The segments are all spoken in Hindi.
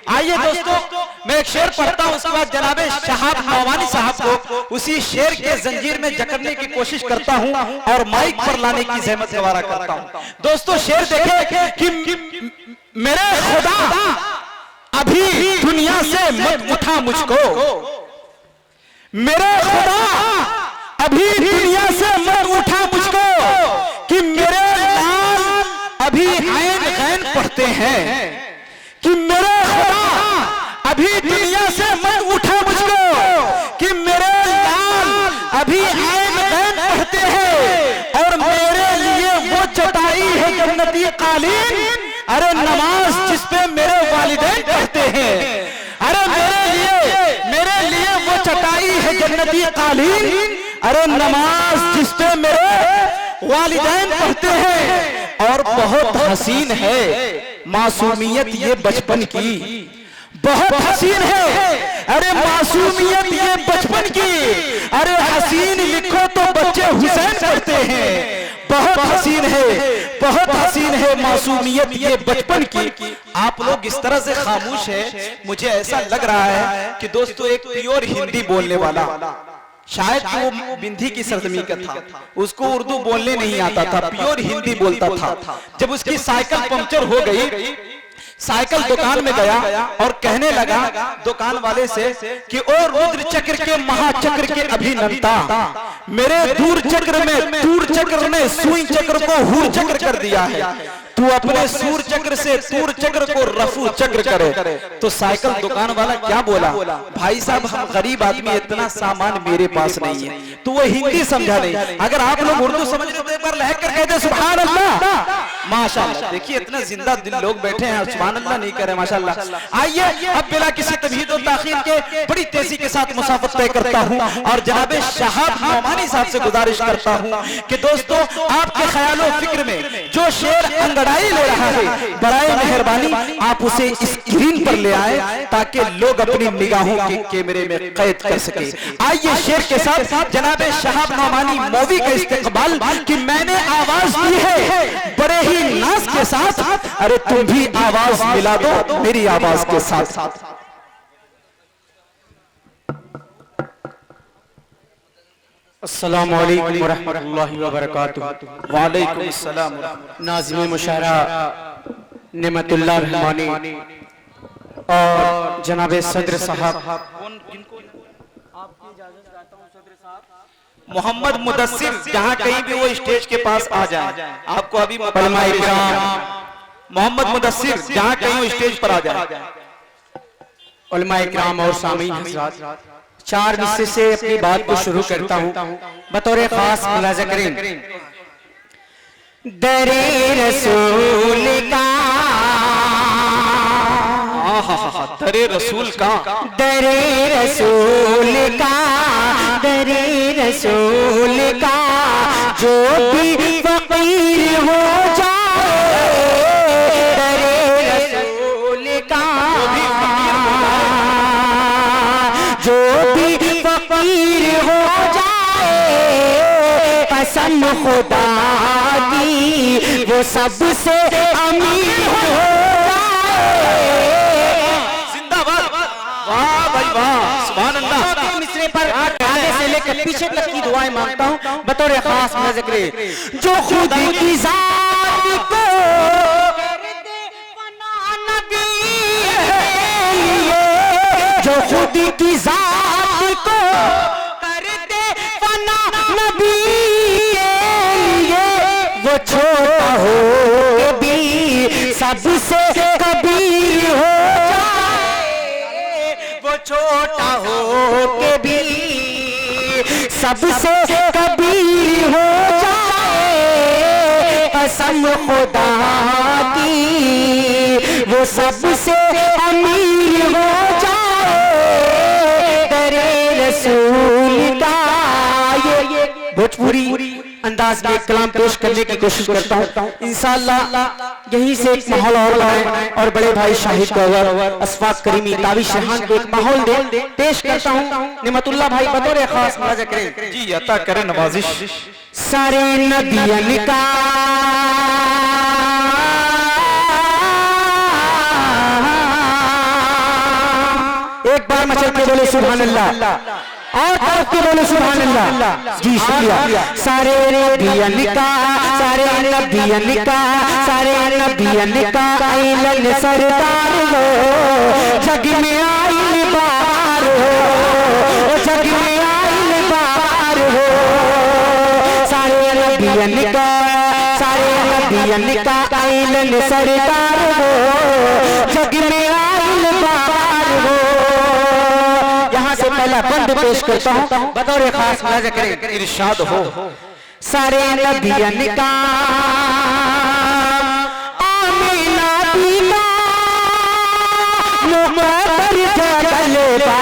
आइए दोस्तों, मैं एक शेर पढ़ता हूं, उसके बाद जनाबे शहाब नौमानी साहब को उसी शेर के जंजीर में जकड़ने की कोशिश करता हूं और माइक पर लाने की जहमत गवारा करता हूं। दोस्तों शेर देखे कि मेरे खुदा अभी दुनिया से मत उठा मुझको, मेरे खुदा अभी दुनिया से मत उठा मुझको, कि मेरे लाल अभी ऐन गैन पढ़ते हैं, कि मेरे खुदा अभी दुनिया से मत उठा मुझको, कि मेरे लाल अभी ऐन गैन पढ़ते हैं, और मेरे लिए वो चटाई है जन्नती कालीन, अरे नमाज जिस पे मेरे वालिदैन पढ़ते हैं, अरे मेरे लिए वो चटाई है जन्नती कालीन, अरे नमाज जिस पे मेरे वालिदैन पढ़ते हैं। और बहुत हसीन है मासूमियत ये बचपन की, बहुत हसीन है अरे मासूमियत ये बचपन की, अरे हसीन लिखो तो बच्चे हुसैन पढ़ते हैं। बहुत हसीन है, बहुत हसीन है मासूमियत ये बचपन की। आप लोग इस तरह से खामोश है, मुझे ऐसा लग रहा है कि दोस्तों एक प्योर हिंदी बोलने वाला, शायद वो बिंदी की सरजमी का था, उसको उर्दू बोलने नहीं आता था, प्योर हिंदी बोलता था। जब उसकी साइकिल पंक्चर हो गई, साइकिल दुकान में गया और कहने लगा दुकान वाले से कि ओ रुद्र चक्र के महाचक्र के अभिनंता, मेरे दूर चक्र में तूर चक्र ने सुई चक्र को हूर चक्र कर दिया है, तू अपने सूर चक्र से तूर चक्र को रफू चक्र करे। तो साइकिल दुकान वाला क्या बोला, भाई साहब हम गरीब आदमी, इतना सामान मेरे पास नहीं है। तो वो हिंदी समझा नहीं। अगर आप लोग उर्दू समझ रहे तो एक बार लहक कर कहते सुभान अल्लाह, माशाअल्लाह। देखिए इतना जिंदा दिल लोग बैठे हैं, सुभान अल्लाह नहीं करे माशाअल्लाह। आइए अब बिना किसी तमहीद और ताखीर के बड़ी तेजी के साथ मुसाफत तय करता हूं और जनाबे शहाब नौमानी साहब से गुजारिश करता हूं कि दोस्तों आपके ख्यालों फिक्र में जो शेर अंगड़ाई ले रहा है, बराए मेहरबानी आप उसे स्क्रीन पर ले आए ताकि लोग अपनी निगाहों के कैमरे में कैद कर सके। आइए शेर के साथ जनाबे शहाब नौमानी मौवी का इस्तेकबाल कि मैंने आवाज दी है बड़े ही नाज के साथ, अरे तुम भी आवाज मिला दो मेरी आवाज के साथ। अस्सलामु अलैकुम वरहमतुल्लाहि वबरकातुहू। वालेकुम अस्सलाम। नाज़िम मुशायरा नेमतुल्लाह रहमानी और जनाबे सदर साहब, मोहम्मद मुदस्सिर, जहां कहीं भी वो स्टेज के पास आ जाए, आपको अभी उलमाए किराम, मोहम्मद मुदस्सिर जहां कहीं वो स्टेज पर आ जाए। उलमाए किराम और सामीन हज़रात, चार हिस्से से अपनी बात को शुरू करता हूँ। बतौर खास मुलाज़ा करें, दरे रसूल का, दरे रसूल का, दरे रसूल का, दरे रसूल का, जो भी फकीर हो जाए, दरे रसूल का, जो भी फकीर हो जाए, कसम खुदा की वो सबसे अमीर हो जाए। वाह भाई वाह, सुभान अल्लाह। मिसरे पर आगे से लेकर पीछे तक की दुआएं मांगता हूँ बतौर खास मुलाज़ा, जो खुद की ज़ात को जो खुद की ज़ात को कर दे फना नबी, वो छोटा हो भी सबसे कबीर हो जाए, वो छोटा हो के भी सबसे कबीर हो जाए, कसम खुदा की वो सबसे अमीर हो जाए, दरे रसूल का। ये भोजपुरी अंदाज में कलाम पेश करने की कोशिश करता हूँ, इंशाअल्लाह यहीं से एक माहौल और बनाए और बड़े भाई शाहिद गौहर, अशफाक करीमी, तावी शहान को एक माहौल दे पेश करता हूँ। नेमतुल्लाह भाई बतौर खास मुलाज़ा करें। जी अता करें नवाजिश। सारे नबियन का बोले सुभान अल्लाह, और तरफ के बोले सुभान अल्लाह। जी शुक्रिया। सारे नबियन का, सारे नबियन का, सारे नबियन का आइलन सरदार हो, जग में आइल बाहर हो, जग में आइल बाहर हो। सारे नबियन का, सारे नबियन का आइलन सरदार हो, जग में आइल बाहर हो। यहाँ से पहला बंद पेश करता हूँ बतौर खास मुलाजा करें, इरशाद हो। सारे नबियन का आमीना बीना मुक़द्दर जगलबा,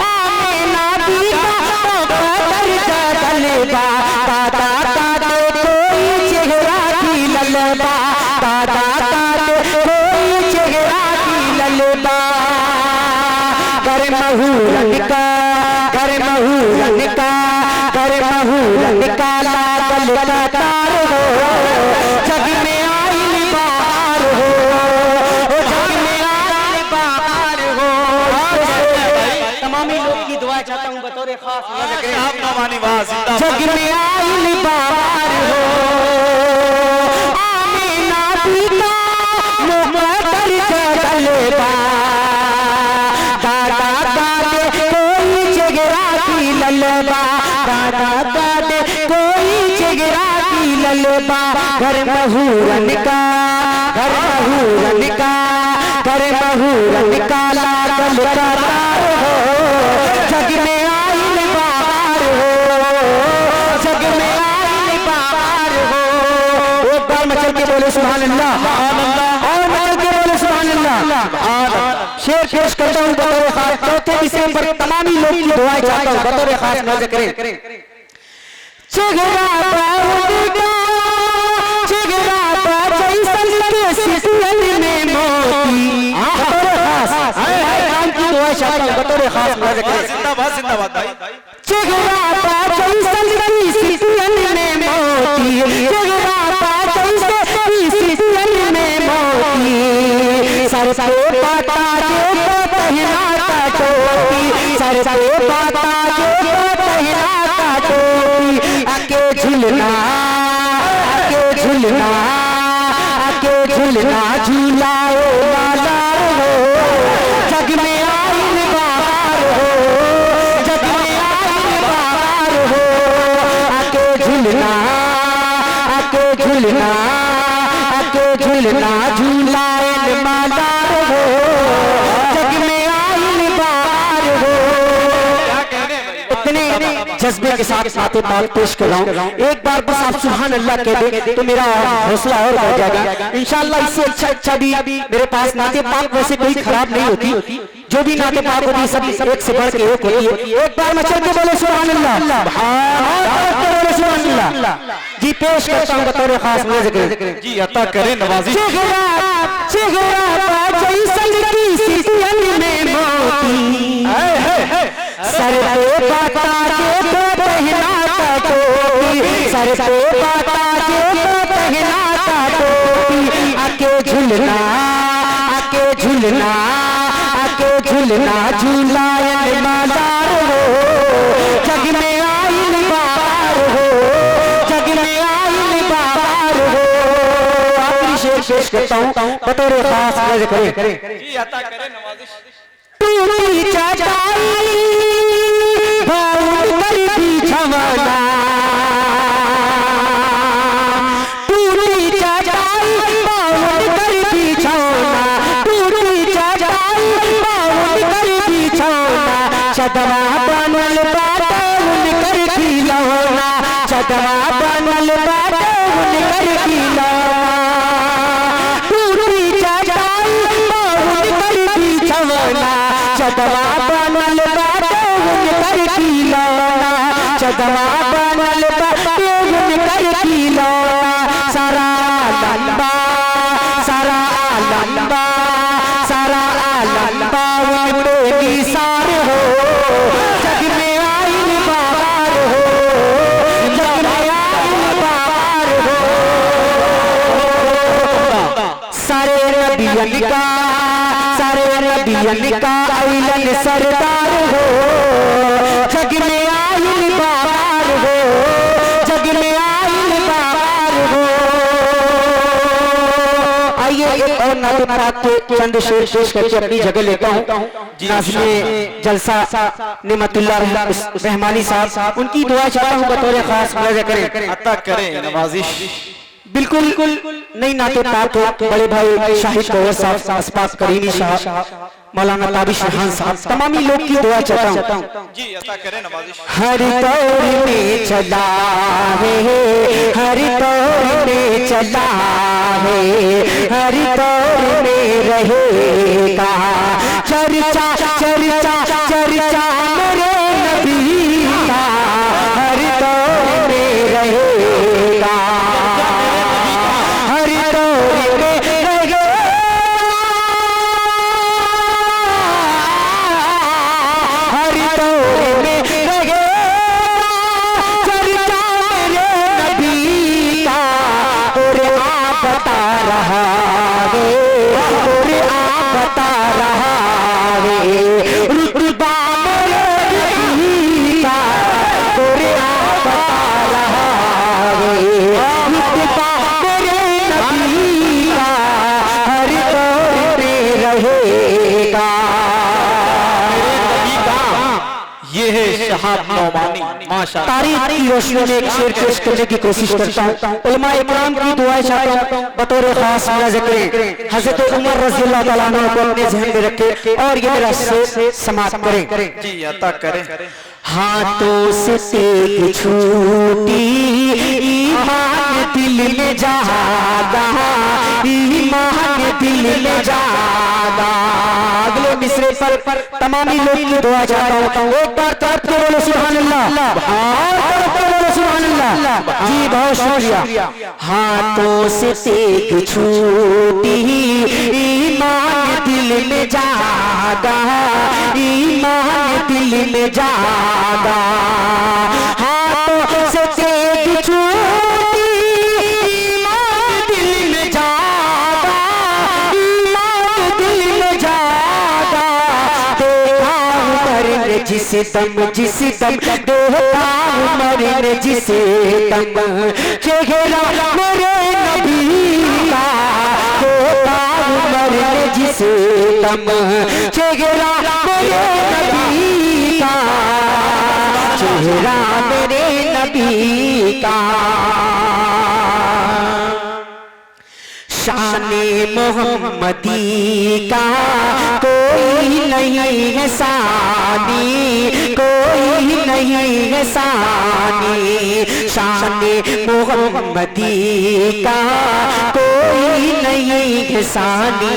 आमीना बीना मुक़द्दर जगलबा, दादा दादा कोई चेहरा की ललबा, दादा दादा कोई चेहरा की ललबा। घर महूरन का, घर महूरन का, घर महूरन का लागल कतार हो, जग में आइल बाहर हो, जग में आइल बाहर हो। तमामी लोग की दुआ चाहता हूँ बतौर खास, जग में आइल बाहर हो। आमीना बीना मुक़द्दर जगलबा, दादा दादे कोई चेहरा की ललबा, दादा दादे कोई चेहरा की ललबा। घर महूरन का, घर महूरन का, घर महूरन का लागल कतार हो, जग में आइल बाहर हो, जग में आइल बाहर हो। एक बार मचल के बोले सुभान अल्लाह, और मचल के बोले सुभान अल्लाह। शेर पेश करता हूँ बतौर खास, चौथे विषय पर तमामी लोग की दुआएं चाहता हूँ बतौर खास नजर करें। चेहरा बाउंडा, चेहरा बाजैसन के सितुअल में मोती, बतौर खास नाम की दुआ चाहता हूँ बतौर खास नजर करें। जिंदाबाद जिंदाबाद भाई। चेहरा बाजैसन के सितुअल में मोती, चेहरा बाजैसन के सितुअल में मोती। सर पे पाता जो पहना का टोपी, सर पे पाता जो पहना का टोपी। आके झूलना, आके झूलना, आके झूलना झूलाओ बाजार हो, जग में आइल बाहर हो, जग में आइल बाहर हो। आके झूलना, आके झूलना, आके झूलना झूलाए बाजार हो, जग में आइल बाहर हो। इतने जज्बे के साथ नाते पाक पेश कर रहा हूँ। एक बार बस आप सुभान अल्लाह कह दे तो मेरा हौसला और बढ़ जाएगा इंशाअल्लाह। इससे अच्छा भी मेरे पास नाते पाक वैसे कोई खराब नहीं होती, जो भी नाते पाक होती है सब एक से बढ़ के एक होती है। एक बार मचल के बोले सुभान अल्लाह, बोले सुभान अल्लाह। जी पेश करता हूँ बतौर खास मुझे जी अता करें नवाजी। चेहरा बाजैसन की सितुअल में मोती, सर पे पाता जो पहना का टोपी, सर पे पाता जो पहना का टोपी। आके झूलना, आके झूलना, आके झूलना झूलाए बाजार हो, जग में आइल बाहर हो, जग में आइल बाहर हो। आखिरी शेर पेश करता हूँ बतौर खास नजर करें। जी अता करें नवाजिश। टूटी चटाई बाउंड कर बिछवाना, टूटी चटाई बाउंड कर बिछवाना, टूटी चटाई बाउंड कर बिछवाना। चदरा बनल बाटे उनकर खिलौना, चदरा बनल बाटे उनकर खिलौना। टूटी चटाई बाउंड कर बिछवाना, चदरा बनल बाटे उनकर खिलौना, चदरा बनल बाटे उनकर खिलौना। सारा लंबा, सारा लंबा, सारा लंबा उनके निसार हो, जग में आइल बाहर हो, जग में आइल बाहर हो। सारे नबियन का, सारे नबियन का आइलन सरदार हो, जग में आइल बाबार हो, जग में आइल बाबार हो। आइए एक और नाते पाक के चंद शेर पेश करके अपनी जगह लेता हूँ। नाज़िमे जलसा निमतुल्लाह रहमानी साहब, उनकी दुआ चाहता हूँ बतौर खास मुलाज़ा करें, अता करें नवाजिश। बिल्कुल नई नाते पाक बड़े भाई शाहिद कौर साहब, असफाक करीमी साहब, मौलाना ताबिश रहमान साहब, तमामी लोग की दुआ चाहता हूँ। जी अता करें नवाजिश। हर दौर में चला है, हर दौर में चला है, हर दौर में रहेगा चर्चा चर्चा चर्चा मेरे नबी का, हर दौर में रहेगा, हर दौर में रहेगा, हर दौर में रहेगा चर्चा मेरे नबी का। और आप बता रहा है, और आप बता रहा है रुतबा मेरे नबी का, और आप बता रहा है रुतबा मेरे नबी का, हर दौर में रहेगा। ये है शहाब नौमानी माशाअल्लाह। तारीख की रोशनी में एक शेर पेश करने की कोशिश करता हूँ। उलमा इकराम की दुआएं चाहता हूँ बतौर खास मुलाज़ा करें। हज़रत उमर रज़ी अल्लाह तआला अन्हु को अपने ज़हन में रखें और ये मेरा शेर समाप्त करें। जी अता करें। हाथों से सेक छूटी ईमान दिल में जागा, ईमान दिल में जागा। अगले मिसरे पर तमामी लोग की दुआ चाहता हूँ। एक बार तड़प के बोलो सुभान अल्लाह, तड़प के बोलो सुभान अल्लाह। जी बहुत शुक्रिया। हाथों से सेक छूटी ईमान दिल में जागा, ईमान दिल में जागा। हाथों से सेक छूटी ईमान दिल में जागा, ईमान दिल में जागा। देखा उमर ने जिस दम देखा उमर ने जिस दम चेहरा मेरे नबी का, देखा उमर ने जिस दम चेहरा मेरे नबी का, चेहरा मेरे नबी का। शाने मोहम्मदी का कोई नहीं है सानी, कोई नहीं है सानी। शाने मोहम्मदी का कोई नहीं है सानी,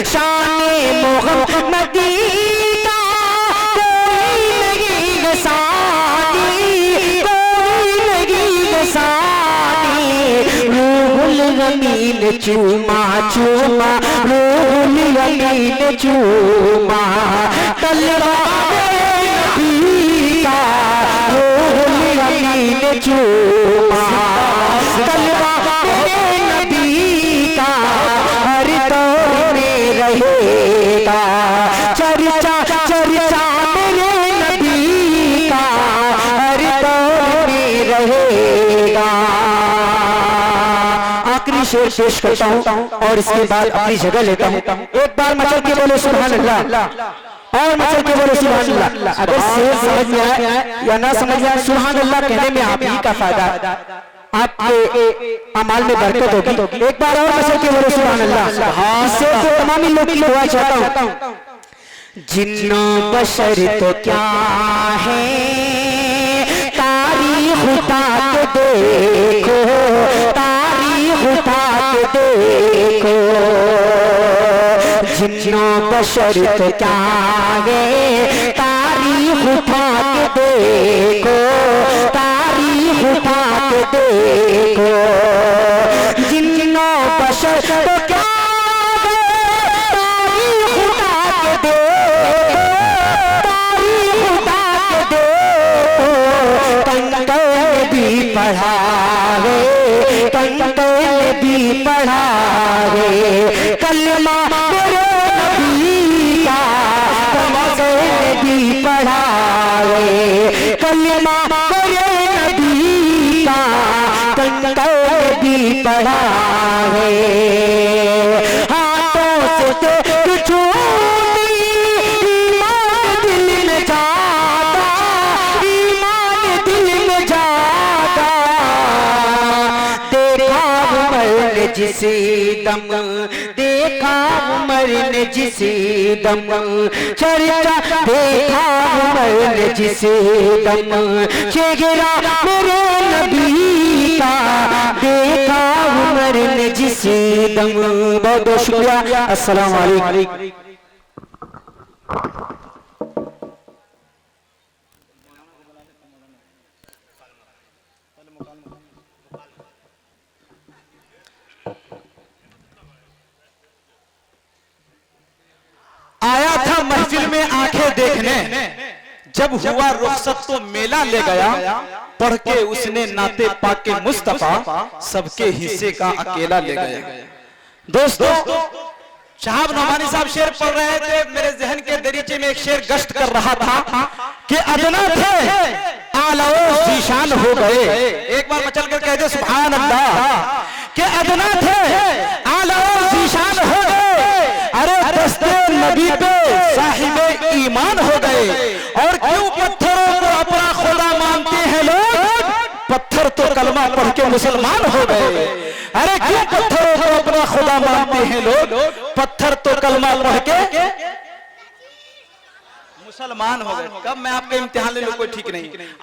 शाने मोहम्मदी का कोई नहीं है सानी, कोई नहीं है सानी। रूहुल अमीन चूमा चूमा, रूहुल अमीन चूमा तलवा नबी का, रूहुल अमीन चूमा तलवा नबी का, हर दौर में रहेगा चर्चा चर्चा मेरे नबी का, हर दौर में रहेगा। आखिरी शेर पेश करता हूँ और इसके बाद अपनी जगह लेता हूँ। एक बार मचल के बोले सुभान अल्लाह, और मचल के बोले सुभान अल्लाह। अगर शेर समझ में आए या ना समझ में आए, सुभान अल्लाह कहने में आप ही का फायदा, आपके अमाल में बरकत होगी। एक बार और मचल के बोले सुभान अल्लाह। इससे तो तमामी लोग की दुआ चाहता हूँ। जिन्नो बशर तो क्या है तारीख उठा के देखो, तारीख उठा के देखो। जिन्नो बशर तो क्या है तारीख उठा के देखो, तारीख उठा के देखो। जिन्नो बशर तो क्या है तारीख उठा के देखो, तारीख उठा के देखो। कंकड़ भी पढ़ा है, कंकड़ भी पढ़ा है कलमा मेरे नबी तर्जुमा मेरे नबी का कंकर भी पढ़ा है। हाथों से कुछ ईमान दिल में जागा, ईमान दिल में जागा। देखा उमर ने जिसे दम, देखा उमर ने जिसे दम चर्चा, देखा उमर ने जिसे दम चेहरा मेरे नबी का, देखा उमर ने जिसे दम। बहुत बहुत शुक्रिया। अस्सलाम वालेकुम। आया था महफिल में आंखें देखने, जब हुआ रुखसत तो मेला ले गया। पढ़ के उसने नाते पाके मुस्तफा, सबके हिस्से का अकेला ले गया। दोस्तों, शहाब नौमानी साहब शेर पढ़ रहे थे, मेरे जहन के दरीचे में एक शेर गश्त कर रहा था कि अदना थे आला ज़ीशान हो गए। एक बार मचल कर कह दे सुभान अल्लाह। कि अदना थे आला ज़ीशान हो गए, अरे दस्ते नबी पे साहिबे ईमान हो गए। और क्यों पत्थरों को अपना खुदा मानते हैं लोग, पत्थर तो कलमा पढ़ के मुसलमान हो गए। अरे क्यों पत्थरों को अपना खुदा मानते हैं लोग, पत्थर तो कलमा पढ़ के मुसलमान हो गए। कब मैं आपका इम्तिहान ले लूं कोई ठीक नहीं।